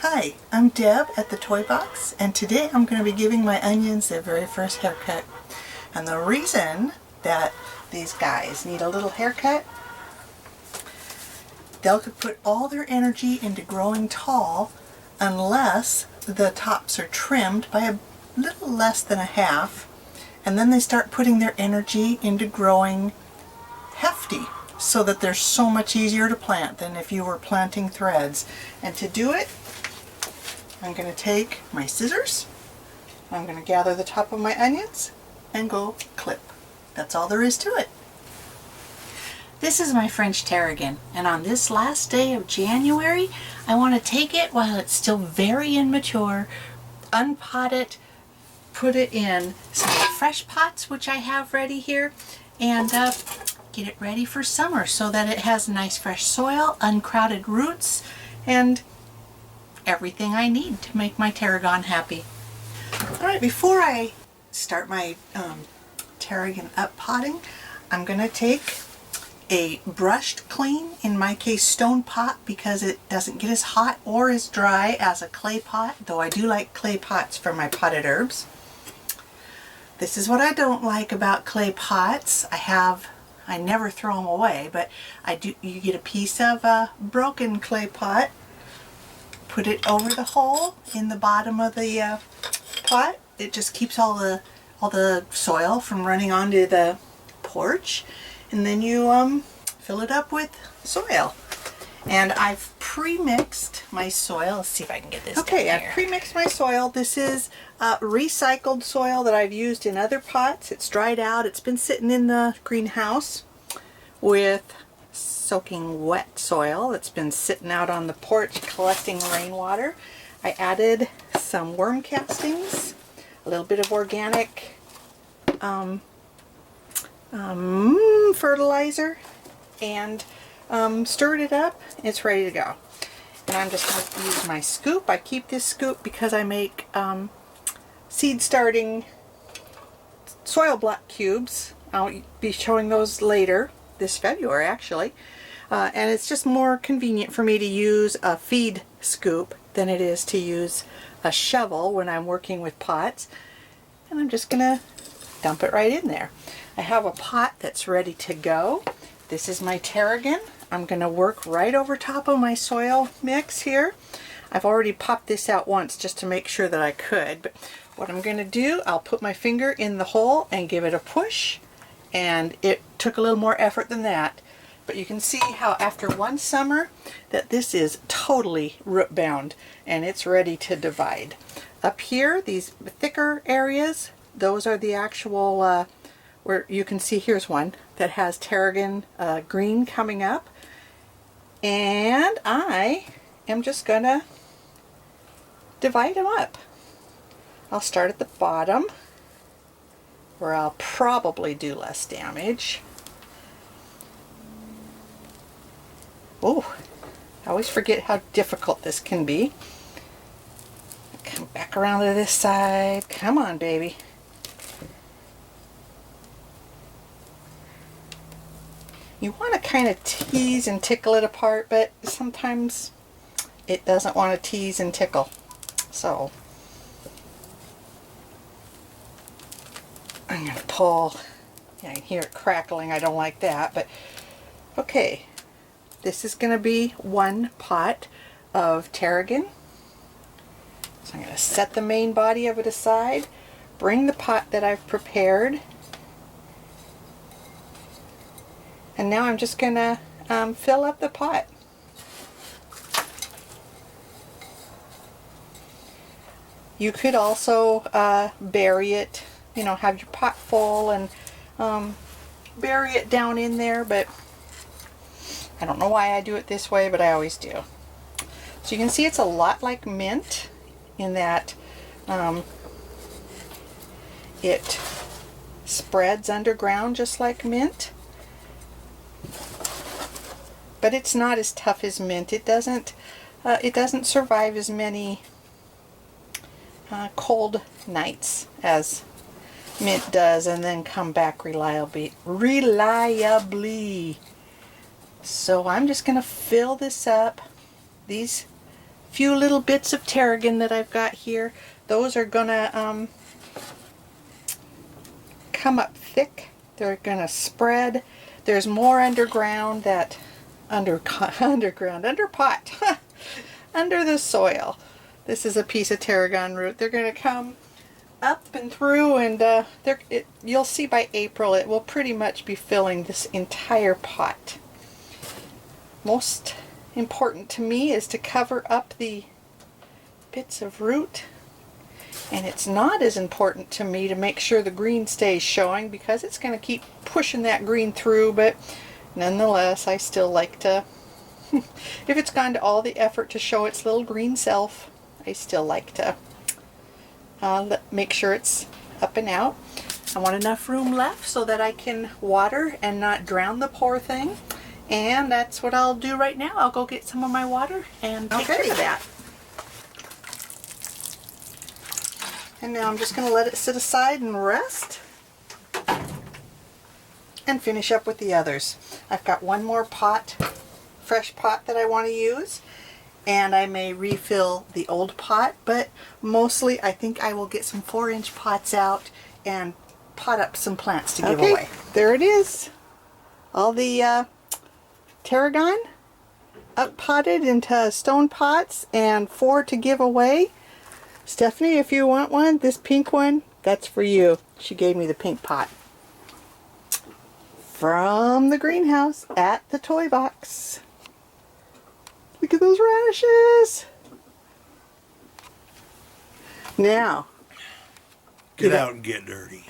Hi, I'm Deb at the Toy Box, and today I'm going to be giving my onions their very first haircut. And the reason that these guys need a little haircut, they'll put all their energy into growing tall unless the tops are trimmed by a little less than a half, and then they start putting their energy into growing hefty, so that they're so much easier to plant than if you were planting threads. And to do it, I'm going to take my scissors, I'm going to gather the top of my onions and go clip. That's all there is to it. This is my French tarragon, and on this last day of January, I want to take it while it's still very immature, unpot it, put it in some fresh pots, which I have ready here, and get it ready for summer so that it has nice fresh soil, uncrowded roots, and everything I need to make my tarragon happy. Alright, before I start my tarragon up potting, I'm going to take a brushed clean, in my case stone pot, because it doesn't get as hot or as dry as a clay pot, though I do like clay pots for my potted herbs. This is what I don't like about clay pots. I never throw them away, but you get a piece of a broken clay pot, put it over the hole in the bottom of the pot. It just keeps all the soil from running onto the porch, and then you fill it up with soil. And I've pre-mixed my soil. Let's see if I can get this down here. I've pre-mixed my soil. This is recycled soil that I've used in other pots. It's dried out. It's been sitting in the greenhouse with soaking wet soil that's been sitting out on the porch collecting rainwater. I added some worm castings, a little bit of organic fertilizer, and stirred it up. It's ready to go. And I'm just going to use my scoop. I keep this scoop because I make seed starting soil block cubes. I'll be showing those later, this February actually. And it's just more convenient for me to use a feed scoop than it is to use a shovel when I'm working with pots. And I'm just going to dump it right in there. I have a pot that's ready to go. This is my tarragon. I'm going to work right over top of my soil mix here. I've already popped this out once just to make sure that I could, but what I'm going to do, I'll put my finger in the hole and give it a push, and it took a little more effort than that. But you can see how after one summer that this is totally root bound and it's ready to divide. Up here, these thicker areas, those are the actual, where you can see here's one that has tarragon green coming up. And I am just going to divide them up. I'll start at the bottom where I'll probably do less damage. Oh, I always forget how difficult this can be. Come back around to this side. Come on, baby. You want to kind of tease and tickle it apart, but sometimes it doesn't want to tease and tickle. So I'm going to pull. Yeah, I can hear it crackling. I don't like that, but okay. This is going to be one pot of tarragon. So I'm going to set the main body of it aside, bring the pot that I've prepared, and now I'm just going to fill up the pot. You could also bury it, have your pot full and bury it down in there, but I don't know why I do it this way, but I always do. So you can see it's a lot like mint in that it spreads underground just like mint. But it's not as tough as mint. It doesn't survive as many cold nights as mint does, and then come back reliably. So I'm just going to fill this up. These few little bits of tarragon that I've got here. Those are gonna come up thick. They're gonna spread. There's more underground that under pot under the soil. This is a piece of tarragon root. They're gonna come up and through, and you'll see by April it will pretty much be filling this entire pot. Most important to me is to cover up the bits of root, and it's not as important to me to make sure the green stays showing because it's going to keep pushing that green through, but nonetheless I still like to if it's gone to all the effort to show its little green self, I still like to make sure it's up and out. I want enough room left so that I can water and not drown the poor thing. And that's what I'll do right now. I'll go get some of my water and take care of that. And now I'm just going to let it sit aside and rest and finish up with the others. I've got one more pot, fresh pot that I want to use, and I may refill the old pot, but mostly I think I will get some 4-inch pots out and pot up some plants to give away. There it is. All the tarragon up potted into stone pots and 4 to give away. Stephanie, if you want one, this pink one, that's for you. She gave me the pink pot from the greenhouse at the Toy Box. Look at those radishes. Now Get out and get dirty.